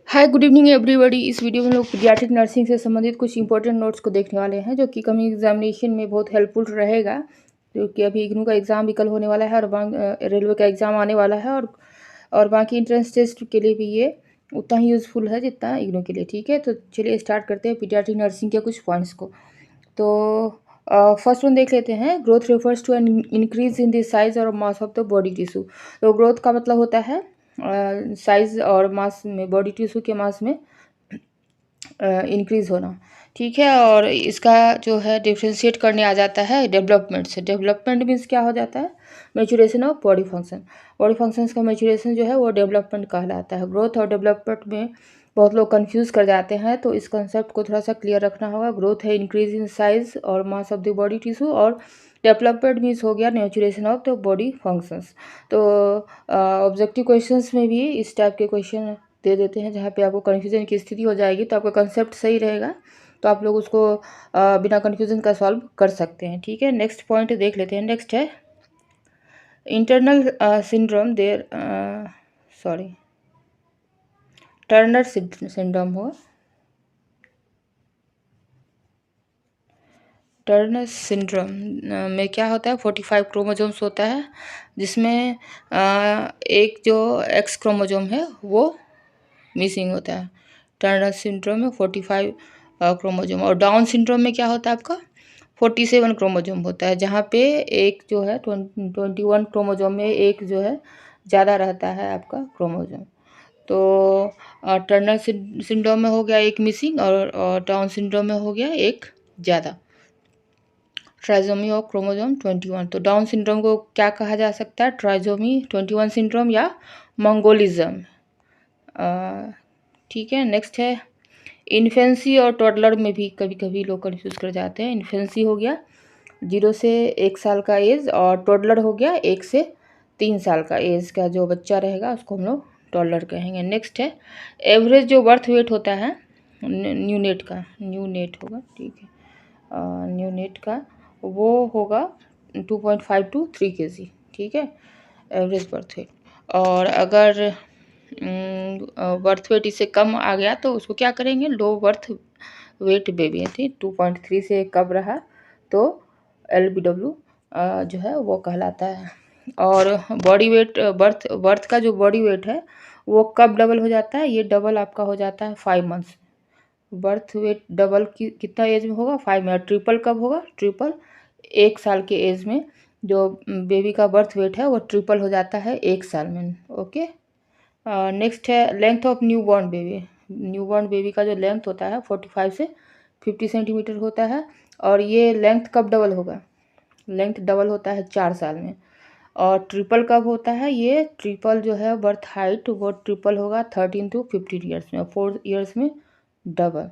Hi good evening everybody. इस video में हम लोग पीडियाट्रिक नर्सिंग से संबंधित कुछ इंपॉर्टेंट नोट्स को देखने वाले हैं जो कि कमिंग एग्जामिनेशन में बहुत हेल्पफुल रहेगा, क्योंकि अभी इग्नू का एग्ज़ाम भी कल होने वाला है और रेलवे का एग्ज़ाम आने वाला है और बाकी इंट्रेंस टेस्ट के लिए भी ये उतना ही यूज़फुल है जितना इग्नू के लिए। ठीक है, तो चलिए स्टार्ट करते हैं पीडियाट्रिक नर्सिंग के कुछ पॉइंट्स को। तो फर्स्ट वन देख लेते हैं। Growth refers to an increase in the size और mass of the body tissue. तो ग्रोथ का मतलब होता है साइज और मास में, बॉडी टिश्यू के मास में इंक्रीज होना। ठीक है, और इसका जो है डिफ्रेंशिएट करने आ जाता है डेवलपमेंट से। डेवलपमेंट मीन्स क्या हो जाता है? Maturation of body function. Body functions का मैच्योरेशन जो है वो डेवलपमेंट कहलाता है। ग्रोथ और डेवलपमेंट में बहुत लोग कंफ्यूज कर जाते हैं, तो इस कंसेप्ट को थोड़ा सा क्लियर रखना होगा। ग्रोथ है इंक्रीज इन साइज और mass of the body tissue, और डेवलपमेंट मीन्स हो गया maturation of the body functions. तो ऑब्जेक्टिव क्वेश्चंस में भी इस टाइप के क्वेश्चन दे देते हैं जहाँ पे आपको कन्फ्यूजन की स्थिति हो जाएगी, तो आपका कंसेप्ट सही रहेगा तो आप लोग उसको बिना कन्फ्यूजन का सॉल्व कर सकते हैं। ठीक है, नेक्स्ट पॉइंट देख लेते हैं। नेक्स्ट है इंटरनल सिंड्रोम देर सॉरी टर्नर सिंड्रोम हो। टर्नर सिंड्रोम में क्या होता है? 45 क्रोमोजोम्स होता है, जिसमें एक जो एक्स क्रोमोजोम है वो मिसिंग होता है। टर्नर सिंड्रोम में 45 क्रोमोजोम। और डाउन सिंड्रोम में क्या होता है आपका? 47 क्रोमोजोम होता है, जहाँ पे एक जो है 21 क्रोमोजोम में एक जो है ज़्यादा रहता है आपका क्रोमोजोम। तो टर्नर सिंड्रोम में हो गया एक मिसिंग, और डाउन सिंड्रोम में हो गया एक ज़्यादा। Trisomy of chromosome 21। तो डाउन सिंड्रोम को क्या कहा जा सकता है? ट्राइजोमी 21 सिंड्रोम या मंगोलिज्म। ठीक है, नेक्स्ट है इन्फेंसी और टॉडलर में भी कभी कभी लोग कन्फ्यूज कर जाते हैं। इन्फेंसी हो गया 0 से 1 साल का एज, और टॉडलर हो गया 1 से 3 साल का एज का जो बच्चा रहेगा उसको हम लोग टॉडलर कहेंगे। नेक्स्ट है एवरेज जो बर्थ वेट होता है न्यूनेट का, न्यूनेट होगा, ठीक है, न्यूनेट का वो होगा 2.5 to 3 kg। ठीक है, एवरेज बर्थ वेट। और अगर बर्थ वेट इससे कम आ गया तो उसको क्या करेंगे? लो बर्थ वेट बेबी थी। 2.3 से कम रहा तो LBW जो है वो कहलाता है। और बॉडी वेट बर्थ का जो बॉडी वेट है वो कब डबल हो जाता है? ये डबल आपका हो जाता है 5 मंथ्स। बर्थ वेट डबल कितना एज में होगा? 5 में। ट्रिपल कब होगा? ट्रिपल 1 साल के एज में जो बेबी का बर्थ वेट है वो ट्रिपल हो जाता है 1 साल में। ओके, नेक्स्ट है length of new born baby. New born baby का जो लेंथ होता है 45 से 50 सेंटीमीटर होता है, और ये लेंथ कब डबल होगा? लेंथ डबल होता है 4 साल में। और ट्रिपल कब होता है? ये ट्रिपल जो है बर्थ हाइट वो ट्रिपल होगा 13 to 15 ईयर्स में, 4 ईयर्स में डबल।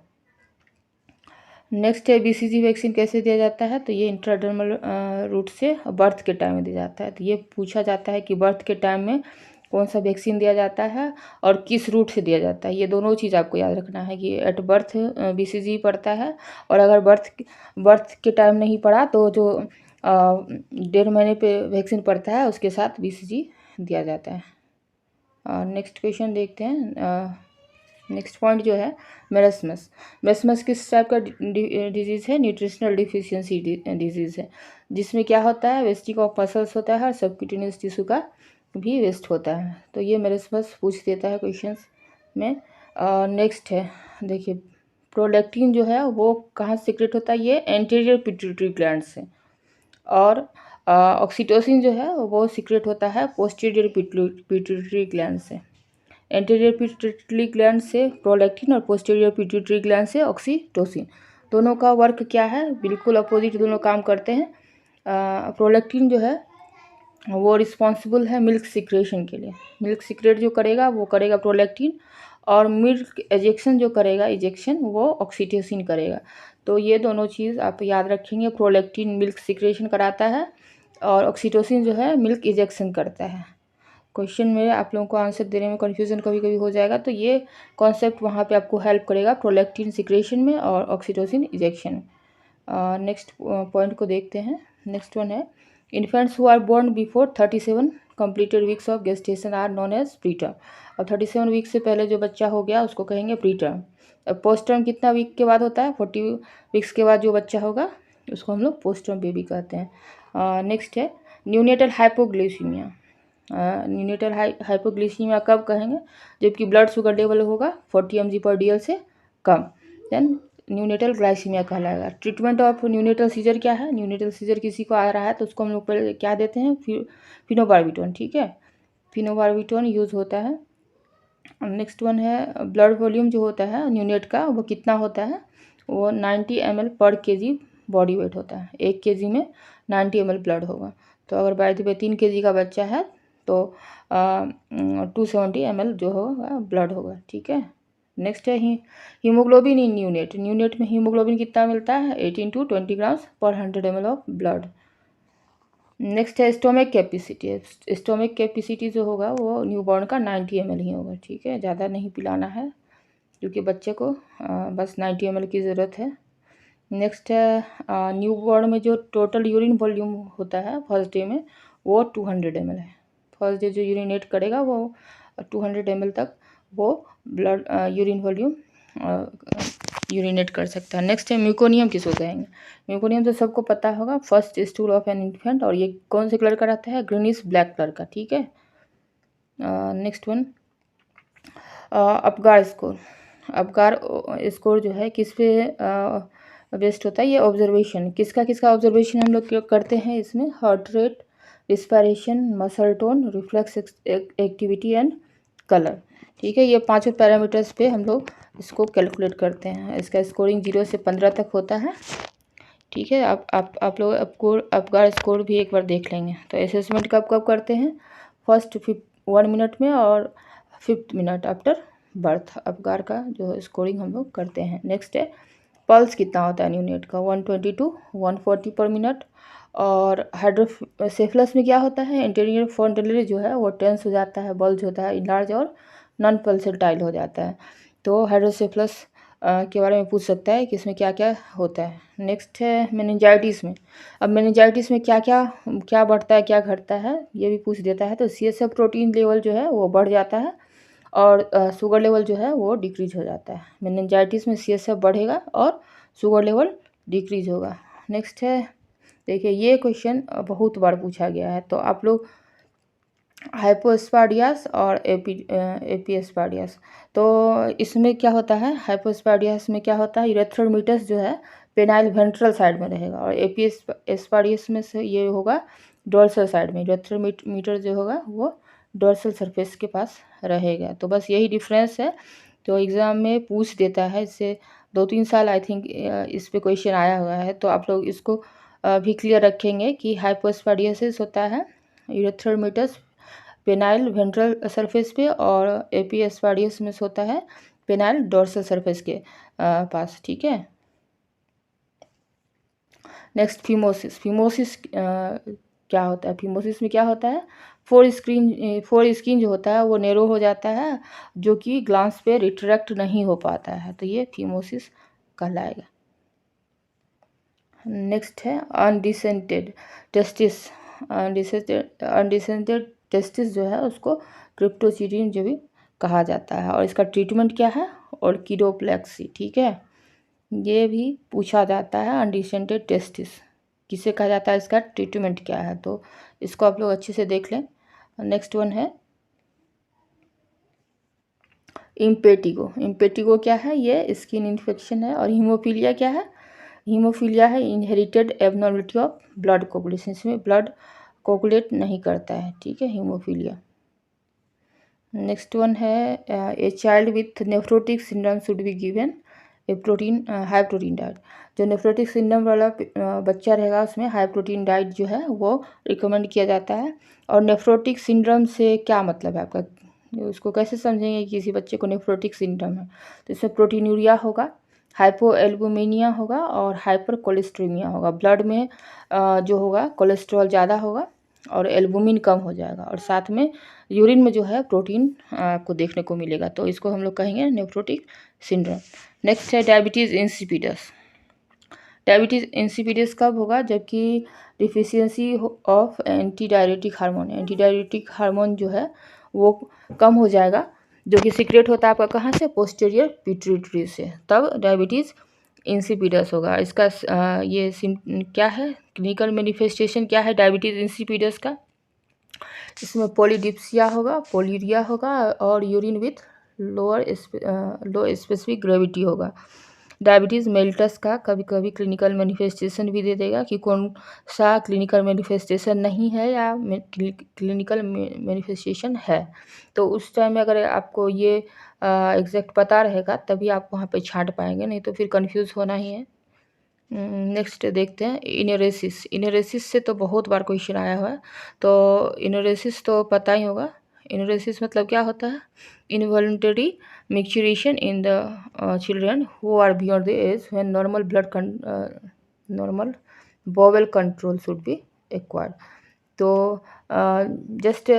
नेक्स्ट है BCG वैक्सीन कैसे दिया जाता है? तो ये इंट्राडर्मल रूट से बर्थ के टाइम में दिया जाता है। तो ये पूछा जाता है कि बर्थ के टाइम में कौन सा वैक्सीन दिया जाता है और किस रूट से दिया जाता है। ये दोनों चीज़ आपको याद रखना है कि एट बर्थ BCG पड़ता है, और अगर बर्थ के टाइम नहीं पड़ा तो जो 1.5 महीने पे वैक्सीन पड़ता है उसके साथ BCG दिया जाता है। नेक्स्ट क्वेश्चन देखते हैं। नेक्स्ट पॉइंट जो है मेरस्मस। मेरस्मस किस टाइप का डिजीज़ है? न्यूट्रिशनल डिफिशियंसी डिजीज़ है, जिसमें क्या होता है? वेस्टिंग ऑफ मसल्स होता है और सबक्यूटेनियस टिश्यू का भी वेस्ट होता है। तो ये मेरस्मस पूछ देता है क्वेश्चंस में। नेक्स्ट है, देखिए प्रोलैक्टिन जो है वो कहाँ सीक्रेट होता है? ये एंटीरियर पिट्यूटरी ग्लैंड से। और ऑक्सीटोसिन जो है वो सीक्रेट होता है पोस्टीरियर पिट्यूटरी ग्लैंड से। एंटीरियर पिट्यूटरी ग्लैंड से प्रोलैक्टिन और पोस्टीरियर पिट्यूटरी ग्लैंड से ऑक्सीटोसिन। दोनों का वर्क क्या है? बिल्कुल अपोजिट दोनों काम करते हैं। प्रोलैक्टिन जो है वो रिस्पॉन्सिबल है मिल्क सिक्रेशन के लिए। मिल्क सिक्रेट जो करेगा वो करेगा प्रोलैक्टिन, और मिल्क एजेक्शन जो करेगा इजेक्शन वो ऑक्सीटोसिन करेगा। तो ये दोनों चीज़ आप याद रखेंगे। प्रोलैक्टिन मिल्क सिक्रेशन कराता है और ऑक्सीटोसिन जो है मिल्क इजेक्शन करता है। क्वेश्चन में आप लोगों को आंसर देने में कन्फ्यूजन कभी कभी हो जाएगा, तो ये कॉन्सेप्ट वहाँ पे आपको हेल्प करेगा प्रोलैक्टिन सिक्रेशन में और ऑक्सीटोसिन इजेक्शन। नेक्स्ट पॉइंट को देखते हैं। नेक्स्ट वन है infants who are born before 37 completed weeks of gestation are known as preterm. और 37 वीक से पहले जो बच्चा हो गया उसको कहेंगे प्री टर्म। पोस्ट टर्म कितना वीक के बाद होता है? 40 वीक्स के बाद जो बच्चा होगा उसको हम लोग पोस्ट टर्म बेबी कहते हैं। नेक्स्ट है न्यूनेटल हाइपोग्लिसीमिया। न्यूनेटल हाइपोग्लिसीमिया कब कहेंगे? जबकि ब्लड शुगर लेवल होगा 40 mg/dl से कम, देन न्यूनेटल ग्लाइसीमिया कहलाएगा। ट्रीटमेंट ऑफ न्यूनेटल सीजर क्या है? न्यूनेटल सीजर किसी को आ रहा है तो उसको हम लोग पहले क्या देते हैं? फिनोबार्बिटोन, ठीक है, फिनोबार्बिटोन यूज़ होता है। नेक्स्ट वन है ब्लड वॉल्यूम जो होता है न्यूनेट का वो कितना होता है? वो 90 ml/kg बॉडी वेट होता है। 1 kg में 90 ml ब्लड होगा। तो अगर बाय द वे 3 kg का बच्चा है तो 270 ml जो होगा ब्लड होगा, ठीक है। नेक्स्ट है हीमोग्लोबिन इन न्यूनेट। न्यूनेट में हीमोग्लोबिन कितना मिलता है? 18 to 20 ग्राम्स पर 100 ml ऑफ ब्लड। नेक्स्ट है स्टोमिक कैपेसिटी। स्टोमिक कैपेसिटी जो होगा वो न्यूबॉर्न का 90 ml ही होगा, ठीक है, ज़्यादा नहीं पिलाना है क्योंकि बच्चे को बस 90 ml की ज़रूरत है। नेक्स्ट है न्यूबॉर्न में जो टोटल यूरिन वॉल्यूम होता है फर्स्ट डे में वो 200 ml है। फर्स्ट डे जो यूरिनेट करेगा वो 200 ml तक वो ब्लड यूरिन वॉल्यूम यूरिनेट कर सकता है। नेक्स्ट है म्यूकोनियम किसको कहेंगे? म्यूकोनियम तो सबको पता होगा, first stool of an infant, और ये कौन से कलर का रहता है? ग्रीनिश ब्लैक कलर का, ठीक है। Next one Apgar score. Apgar score जो है किस पे बेस्ड होता है? ये ऑब्जर्वेशन किसका ऑब्जर्वेशन हम लोग करते हैं इसमें? Heart rate, respiration, muscle tone, reflex activity and colour, ठीक है। ये 5 पैरामीटर्स पे हम लोग इसको कैलकुलेट करते हैं। इसका स्कोरिंग 0 से 15 तक होता है, ठीक है। आप लोग अपगार स्कोर भी एक बार देख लेंगे। तो असेसमेंट कब करते हैं? फर्स्ट 1 मिनट में और 5th minute after birth Apgar का जो स्कोरिंग हम लोग करते हैं। नेक्स्ट है पल्स कितना होता है न्यूनेट का? 120 to 140 पर मिनट। और हाइड्रोसेफलस में क्या होता है? इंटीरियर फ्रंटली जो है वो टेंस हो जाता है, बल्ज होता है, इनलार्ज और नॉन पल्सेटाइल हो जाता है। तो हाइड्रोसेफलस के बारे में पूछ सकता है कि इसमें क्या क्या होता है। नेक्स्ट है मेनिंजाइटिस में। अब मेनिंजाइटिस में क्या बढ़ता है क्या घटता है ये भी पूछ देता है। तो CSF प्रोटीन लेवल जो है वो बढ़ जाता है और शुगर लेवल जो है वो डिक्रीज हो जाता है। मेनिंजाइटिस में CSF बढ़ेगा और शुगर लेवल डिक्रीज होगा। नेक्स्ट है देखिए ये क्वेश्चन बहुत बार पूछा गया है, तो आप लोग हाइपोस्पाडियास और एपीएस्पाडियास, तो इसमें क्या होता है? हाइपोस्पाडियास में क्या होता है? यूरेथ्रोमीटस जो है पेनाइल वेंट्रल साइड में रहेगा और एपीएस्पाडियास में से ये होगा डोर्सल साइड में। यूरेथ्रोमीटर जो होगा वो डोर्सल सरफेस के पास रहेगा। तो बस यही डिफरेंस है। तो एग्ज़ाम में पूछ देता है, इससे 2-3 साल आई थिंक इस पे क्वेश्चन आया हुआ है। तो आप लोग इसको भी क्लियर रखेंगे कि हाइपोस्पाडियासिस होता है यूरेथ्रोमीटस पेनाइल वेंट्रल सरफेस पे और एपीएस्पाडियस में होता है पेनाइल डोर्सल सरफेस के पास, ठीक है। नेक्स्ट फीमोसिस क्या होता है? फीमोसिस में क्या होता है? फोर स्किन जो होता है वो नेरो हो जाता है जो कि ग्लांस पे रिट्रैक्ट नहीं हो पाता है, तो ये फीमोसिस कहलाएगा। नेक्स्ट है अनडिसेंटेड टेस्टिस। अनडिसेंटेड टेस्टिस जो है उसको क्रिप्टोचिडिन जो भी कहा जाता है और इसका ट्रीटमेंट क्या है? ऑर्किडोप्लेक्सी, ठीक है। ये भी पूछा जाता है अनडिसेंटेड टेस्टिस किसे कहा जाता है, इसका ट्रीटमेंट क्या है, तो इसको आप लोग अच्छे से देख लें। नेक्स्ट वन है इम्पेटिगो। इम्पेटिगो क्या है? ये स्किन इन्फेक्शन है। और हीमोफीलिया क्या है? हीमोफीलिया है inherited abnormality of blood coagulation, इसमें ब्लड कोगुलेट नहीं करता है, ठीक है, हीमोफीलिया। नेक्स्ट वन है a child with nephrotic syndrome should be given high protein diet. जो नेफ्रोटिक सिंड्रोम वाला बच्चा रहेगा उसमें हाई प्रोटीन डाइट जो है वो रिकमेंड किया जाता है। और नेफ्रोटिक सिंड्रोम से क्या मतलब है आपका? उसको कैसे समझेंगे कि किसी बच्चे को नेफ्रोटिक सिंड्रोम है? तो इसमें प्रोटीनूरिया होगा, हाइपोएल्बुमिनिया होगा और हाइपर कोलेस्ट्रीमिया होगा। ब्लड में जो होगा कोलेस्ट्रॉल ज़्यादा होगा और एल्बुमिन कम हो जाएगा और साथ में यूरिन में जो है प्रोटीन आपको देखने को मिलेगा, तो इसको हम लोग कहेंगे नेफ्रोटिक सिंड्रोम। नेक्स्ट है डायबिटीज़ इंसिपिडस। डायबिटीज़ इंसिपिडस कब होगा? जबकि deficiency of anti diuretic hormone, anti diuretic hormone जो है वो कम हो जाएगा, जो कि सीक्रेट होता है आपका कहाँ से? पोस्टीरियर पिट्यूटरी से, तब डायबिटीज़ इंसिपिडस होगा। इसका ये क्या है, क्लिनिकल मैनिफेस्टेशन क्या है डायबिटीज़ इंसिपिडस का? इसमें पॉलीडिप्सिया होगा, पोलीरिया होगा और urine with low specific gravity होगा। डायबिटीज़ मेल्टस का कभी कभी क्लिनिकल मैनिफेस्टेशन भी दे देगा कि कौन सा क्लिनिकल मैनिफेस्टेशन नहीं है या क्लिनिकल मैनिफेस्टेशन है। तो उस टाइम में अगर आपको ये एग्जैक्ट पता रहेगा तभी आप वहाँ पे छांट पाएंगे, नहीं तो फिर कंफ्यूज होना ही है। नेक्स्ट देखते हैं इनरेसिस। इनरेसिस से तो बहुत बार क्वेश्चन आया हुआ है, तो इनरेसिस तो पता ही होगा। इनरेसिस मतलब क्या होता है? Involuntary maturation in the children who are beyond the age when normal bowel control should be acquired. तो जस्ट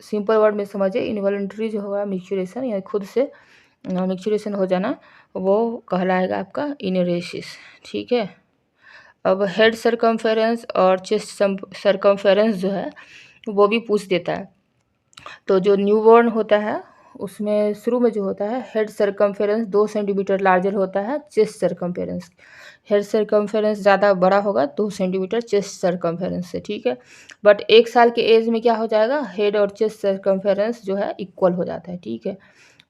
सिंपल वर्ड में समझिए, इनवॉलंटरी जो होगा मैच्योरेशन या खुद से मैच्योरेशन हो जाना, वो कहलाएगा आपका इनरेसिस। ठीक है। अब हेड सरकमफेरेंस और चेस्ट सरकमफेरेंस जो है वो भी पूछ देता है। तो जो न्यूबॉर्न होता है उसमें शुरू में जो होता है हेड सरकमफेरेंस 2 सेंटीमीटर लार्जर होता है चेस्ट सरकमफेरेंस। हेड सरकमफेरेंस ज़्यादा बड़ा होगा 2 सेंटीमीटर चेस्ट सरकमफेरेंस से। ठीक है। बट 1 साल के एज में क्या हो जाएगा? हेड और चेस्ट सरकमफेरेंस जो है इक्वल हो जाता है। ठीक है।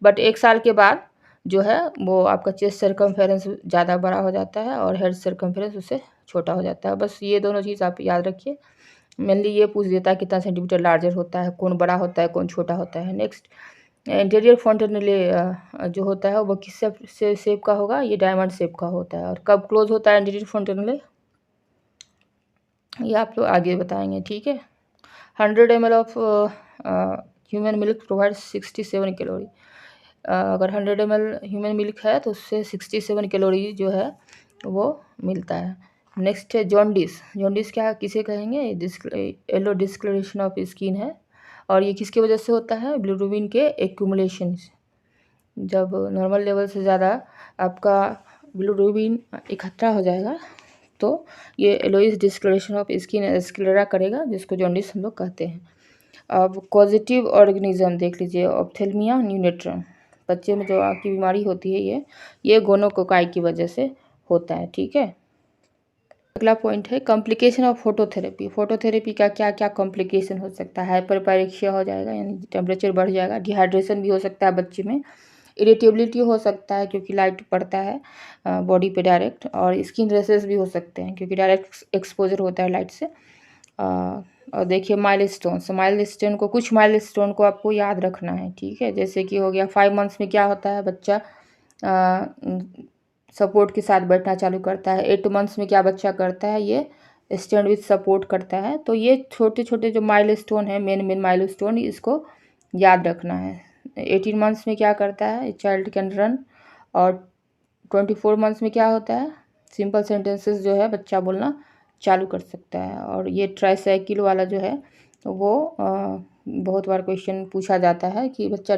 बट 1 साल के बाद जो है वो आपका चेस्ट सरकमफेरेंस ज़्यादा बड़ा हो जाता है और हेड सरकमफेरेंस उससे छोटा हो जाता है। बस ये दोनों चीज़ आप याद रखिए। मेनली ये पूछ देता है कितना सेंटीमीटर लार्जर होता है, कौन बड़ा होता है, कौन छोटा होता है। नेक्स्ट इंटीरियर फॉन्टेनेले जो होता है वो किस शेप का होगा? ये डायमंड शेप का होता है। और कब क्लोज होता है इंटीरियर फॉन्टेनेले? ये आप लोग आगे बताएंगे। ठीक है। 100 ml of human milk provide 67 calorie. अगर 100 ml ह्यूमन मिल्क है तो उससे 67 कैलोरी जो है वो मिलता है। नेक्स्ट है जॉन्डिस। जॉन्डिस क्या किसे कहेंगे? येलो डिस्कलरेशन ऑफ स्किन है, और ये किसकी वजह से होता है? बिलिरुबिन के एक्यूमुलेशन से। जब नॉर्मल लेवल से ज़्यादा आपका बिलिरुबिन इकट्ठा हो जाएगा तो ये yellowish discoloration of skin sclera करेगा, जिसको जॉन्डिस हम लोग कहते हैं। अब पॉजिटिव ऑर्गेनिज्म देख लीजिए, ऑप्थेल्मिया न्यूनेट्रम। बच्चे में जो आँख की बीमारी होती है ये गोनोकोकाई की वजह से होता है। ठीक है। अगला पॉइंट है कॉम्प्लिकेशन ऑफ फोटोथेरेपी। फोटोथेरेपी का क्या क्या कॉम्प्लिकेशन हो सकता है? हाइपरपायरेक्सिया हो जाएगा, यानी टेम्परेचर बढ़ जाएगा। डिहाइड्रेशन भी हो सकता है बच्चे में। इरिटेबिलिटी हो सकता है क्योंकि लाइट पड़ता है बॉडी पे डायरेक्ट, और स्किन रेसेस भी हो सकते हैं क्योंकि डायरेक्ट एक्सपोजर होता है लाइट से। और देखिए माइलस्टोन को, कुछ माइलस्टोन को आपको याद रखना है। ठीक है। जैसे कि हो गया 5 मंथ्स में क्या होता है? बच्चा सपोर्ट के साथ बैठना चालू करता है। 8 मंथ्स में क्या बच्चा करता है? ये स्टैंड विथ सपोर्ट करता है। तो ये छोटे छोटे जो माइलस्टोन है, मेन माइलस्टोन, इसको याद रखना है। 18 मंथ्स में क्या करता है? Child can run. और 24 मंथ्स में क्या होता है? सिंपल सेंटेंसेस जो है बच्चा बोलना चालू कर सकता है। और ये ट्राईसाइकिल वाला जो है वो बहुत बार क्वेश्चन पूछा जाता है कि बच्चा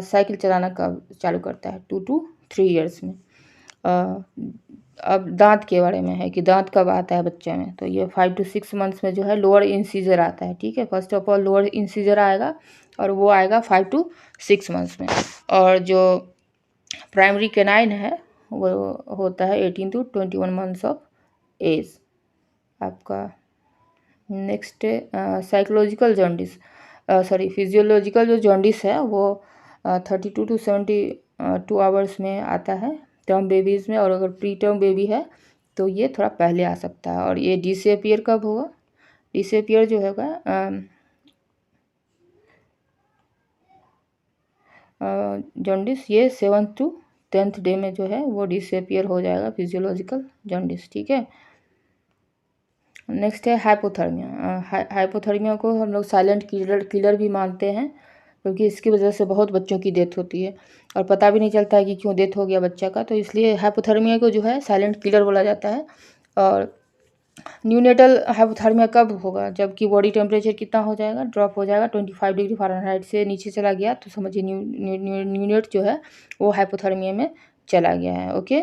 साइकिल चलाना कब चालू करता है? 2 to 3 ईयर्स में। अब दांत के बारे में है कि दांत कब आता है बच्चे में? तो ये 5 to 6 मंथ्स में जो है लोअर इंसीजर आता है। ठीक है। First of all lower incisor आएगा और वो आएगा 5 to 6 मंथ्स में। और जो प्राइमरी कैनाइन है वो होता है 18 to 21 मंथ्स ऑफ एज आपका। नेक्स्ट साइकोलॉजिकल जॉन्डिस, फिजियोलॉजिकल जो जॉन्डिस है वो 32 to 72 आवर्स में आता है टर्म बेबीज़ में। और अगर प्री टर्म बेबी है तो ये थोड़ा पहले आ सकता है। और ये डिसअपियर कब होगा? डिसअपियर जो होगा जॉन्डिस, ये 7th to 10th डे में जो है वो डिसअपियर हो जाएगा फिजियोलॉजिकल जॉन्डिस। ठीक है। नेक्स्ट है हाइपोथर्मिया। हाइपोथर्मिया को हम लोग साइलेंट किलर भी मानते हैं क्योंकि इसकी वजह से बहुत बच्चों की डेथ होती है और पता भी नहीं चलता है कि क्यों डेथ हो गया बच्चा का। तो इसलिए हाइपोथर्मिया को जो है साइलेंट किलर बोला जाता है। और न्यूनेटल हाइपोथर्मिया कब होगा? जबकि बॉडी टेम्परेचर कितना हो जाएगा? ड्रॉप हो जाएगा 25 डिग्री फ़ारेनहाइट से नीचे चला गया तो समझिए न्यूनेट जो है वो हाइपोथर्मिया में चला गया है। ओके।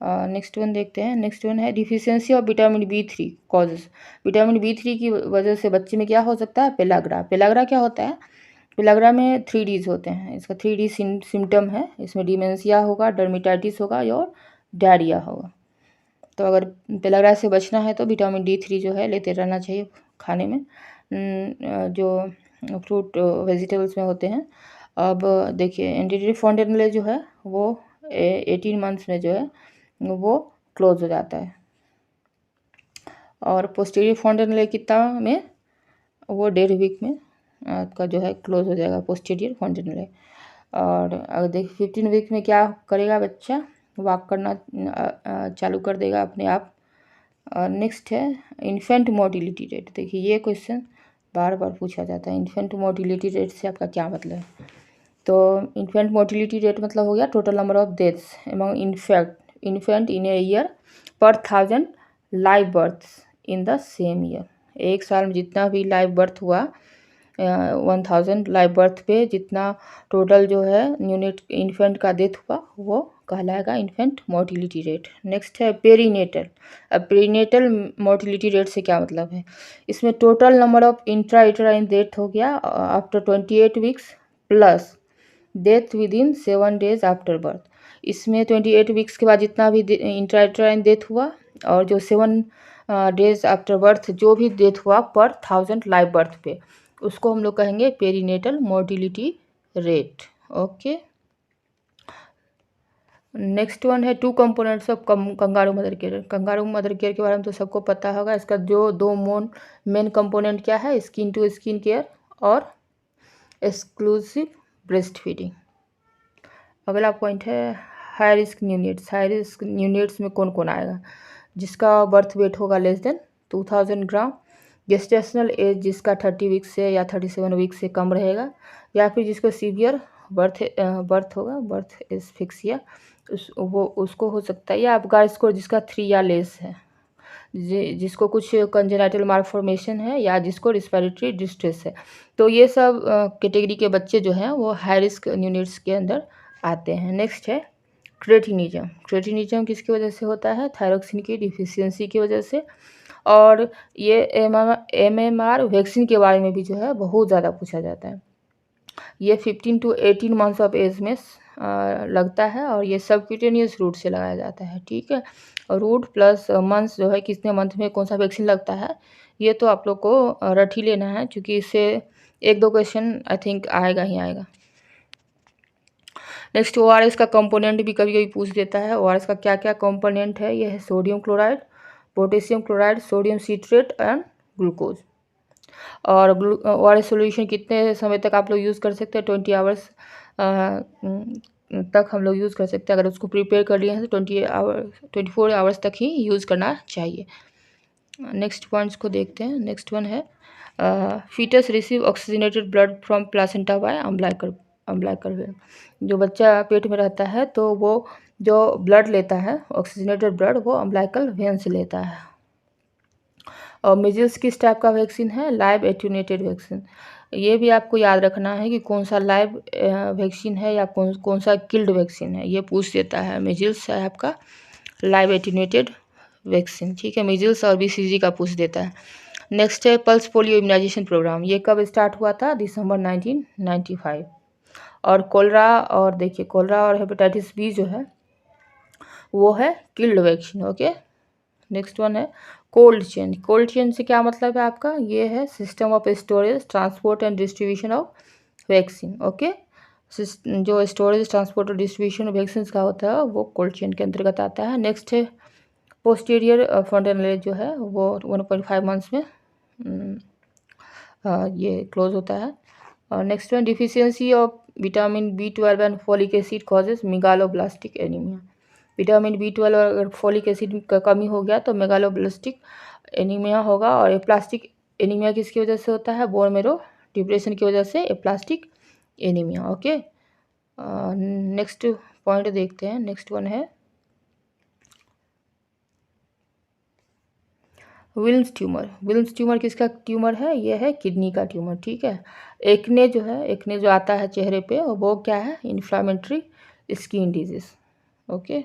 नेक्स्ट वन देखते हैं। नेक्स्ट वन है deficiency of vitamin B3 causes. Vitamin B3 की वजह से बच्चे में क्या हो सकता है? पेलाग्रा। पेलाग्रा क्या होता है? पेलाग्रा में 3Ds होते हैं। इसका 3D सिम्टम है। इसमें डिमेंशिया होगा, डर्मेटाइटिस होगा और डायरिया होगा। तो अगर पेलाग्रा से बचना है तो विटामिन D3 जो है लेते रहना चाहिए खाने में, जो फ्रूट वेजिटेबल्स में होते हैं। अब देखिए एंटीरियर फॉन्टेनले जो है वो 18 मंथ्स में जो है वो क्लोज हो जाता है, और पोस्टीरियर फॉन्टेनले कितना में? वो 1.5 वीक में आपका जो है क्लोज हो जाएगा पोस्टीरियर फॉन्टेनले। और अगर देखिए 15 वीक में क्या करेगा बच्चा? वॉक करना चालू कर देगा अपने आप। नेक्स्ट है इन्फेंट मोटिलिटी रेट। देखिए ये क्वेश्चन बार बार पूछा जाता है, इन्फेंट मोटिलिटी रेट से आपका क्या मतलब है? तो इन्फेंट मोटिलिटी रेट मतलब हो गया total number of deaths among infant in a year per 1000 live births in the same year. एक साल में जितना भी लाइव बर्थ हुआ, 1000 लाइव बर्थ पे जितना टोटल जो है न्यूनेट इन्फेंट का डेथ हुआ वो कहलाएगा इन्फेंट मोटिलिटी रेट। नेक्स्ट है पेरीनेटल। अब पेरीनेटल मोटिलिटी रेट से क्या मतलब है? इसमें total number of intrauterine death हो गया after 28 weeks plus death with in 7 days after birth. इसमें 28 वीक्स के बाद जितना भी इंट्रायूटेराइन डेथ हुआ और जो 7 डेज आफ्टर बर्थ जो भी डेथ हुआ पर 1000 लाइव बर्थ पे, उसको हम लोग कहेंगे perinatal motility rate. Okay, next one है 2 components of kangaroo mother care. Kangaroo mother care के बारे में तो सबको पता होगा। इसका जो 2 मेन कंपोनेंट क्या है? स्किन टू स्किन केयर और एक्सक्लूसिव ब्रेस्ट फीडिंग। अगला पॉइंट है high risk neonates. High risk neonates में कौन कौन आएगा? जिसका बर्थ वेट होगा लेस देन 2000 ग्राम, गेस्टेशनल एज जिसका 30 वीक से या 37 वीक से कम रहेगा, या फिर जिसको सीवियर बर्थ होगा, बर्थ एस्फिक्सिया, उसको हो सकता है, या अपगार स्कोर जिसका 3 या लेस है, जिसको कुछ कंजेनाइटल मालफॉर्मेशन है, या जिसको रिस्पिरेटरी डिस्ट्रेस है। तो ये सब कैटेगरी के बच्चे जो हैं वो हाई रिस्क न्यूनेट्स के अंदर आते हैं। नेक्स्ट है क्रेटिनिज्म। क्रेटिनिज्म किसकी वजह से होता है? थायरोक्सिन की डिफिशियंसी की वजह से। और ये MMR वैक्सीन के बारे में भी जो है बहुत ज़्यादा पूछा जाता है। ये 15 to 18 मंथ्स ऑफ एज में लगता है, और ये सबक्यूटेनियस रूट से लगाया जाता है। ठीक है, और रूट प्लस मंथ्स जो है कितने मंथ में कौन सा वैक्सीन लगता है, ये तो आप लोग को रट ही लेना है, क्योंकि इससे 1-2 क्वेश्चन आई थिंक आएगा ही आएगा। नेक्स्ट ORS का कंपोनेंट भी कभी कभी पूछ देता है। ORS का क्या क्या कंपोनेंट है? ये है sodium chloride, potassium chloride, sodium citrate and glucose. और ORS सोल्यूशन कितने समय तक आप लोग यूज़ कर सकते हैं? 20 आवर्स तक हम लोग यूज़ कर सकते हैं। अगर उसको प्रिपेयर कर लिए हैं तो 24 आवर्स तक ही यूज़ करना चाहिए। नेक्स्ट पॉइंट्स को देखते हैं। नेक्स्ट वन है foetus receive oxygenated blood from placenta by umbilical vein. जो बच्चा पेट में रहता है तो वो जो ब्लड लेता है, ऑक्सीजनेटेड ब्लड, वो अम्बिलिकल वेन से लेता है। और मिजल्स किस टाइप का वैक्सीन है? Live attenuated vaccine. ये भी आपको याद रखना है कि कौन सा लाइव वैक्सीन है या कौन सा किल्ड वैक्सीन है, ये पूछ देता है। मिजल्स है आपका लाइव एट्यूनेटेड वैक्सीन। ठीक है, मिजल्स और BCG का पूछ देता है। नेक्स्ट है पल्स पोलियो इम्यूनाइजेशन प्रोग्राम। ये कब स्टार्ट हुआ था? दिसंबर 1995। और कोलरा, और देखिए कोलरा और हेपेटाइटिस B जो है वो है killed vaccine. Okay, next one है कोल्ड चेन। कोल्ड चेन से क्या मतलब है आपका? ये है system of storage, transport and distribution of vaccine. Okay, जो स्टोरेज, ट्रांसपोर्ट और डिस्ट्रीब्यूशन वैक्सीन का होता है वो कोल्ड चेन के अंतर्गत आता है। नेक्स्ट है पोस्टीरियर फॉन्टेनले जो है वो 1.5 मंथ्स में ये क्लोज होता है। और next one deficiency of vitamin B12 and folic acid causes megaloblastic anaemia. Vitamin B12 और अगर फोलिक एसिड का कमी हो गया तो मेगालोब्लास्टिक एनीमिया होगा। और एप्लास्टिक एनीमिया किसकी वजह से होता है? बोन मेरो डिप्रेशन की वजह से aplastic anaemia. Okay, next point देखते हैं। नेक्स्ट वन है विल्म्स ट्यूमर। विल्म्स ट्यूमर किसका ट्यूमर है? ये है किडनी का ट्यूमर। ठीक है, एक्ने जो है, एक्ने जो आता है चेहरे पे, वो क्या है? Inflammatory skin disease. ओके,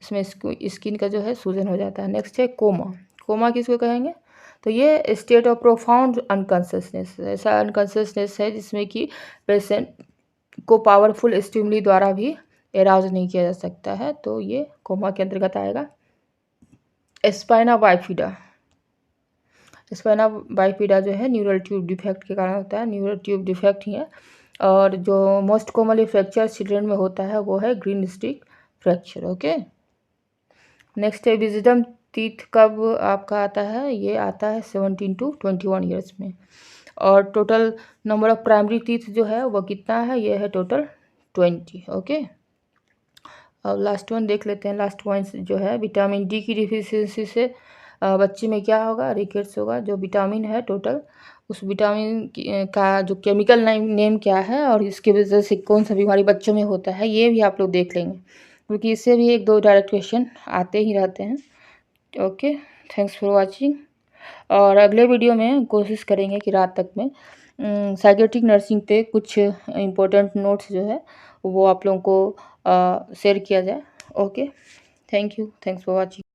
इसमें स्किन का जो है सूजन हो जाता है। नेक्स्ट है कोमा। कोमा किसको कहेंगे? तो ये स्टेट ऑफ प्रोफाउंड अनकॉन्शियसनेस, ऐसा अनकॉन्शियसनेस है जिसमें कि पेशेंट को पावरफुल स्टिमुली द्वारा भी एराउज नहीं किया जा सकता है, तो ये कोमा के अंतर्गत आएगा। Spina bifida. स्पाइना बाइफिडा जो है न्यूरल ट्यूब डिफेक्ट के कारण होता है, न्यूरल ट्यूब डिफेक्ट ही है। और जो मोस्ट कॉमनली फ्रैक्चर चिल्ड्रन में होता है वो है green stick fracture. Okay, next है विजडम टीथ कब आपका आता है? ये आता है 17 to 21 ईयर्स में। और total number of primary teeth जो है वो कितना है? ये है टोटल 20। ओके, अब लास्ट वन देख लेते हैं। लास्ट पॉइंट जो है विटामिन डी की डिफिशियंसी से बच्चे में क्या होगा? रिकेट्स होगा। जो विटामिन है टोटल, उस विटामिन का जो केमिकल नेम क्या है और इसकी वजह से कौन सा बीमारी बच्चों में होता है, ये भी आप लोग देख लेंगे, क्योंकि इससे भी 1-2 डायरेक्ट क्वेश्चन आते ही रहते हैं। Okay, thanks for watching. और अगले वीडियो में कोशिश करेंगे कि रात तक में साइकियाट्रिक नर्सिंग पे कुछ इम्पोर्टेंट नोट्स जो है वो आप लोगों को शेयर किया जाए। Okay, thank you, thanks for watching.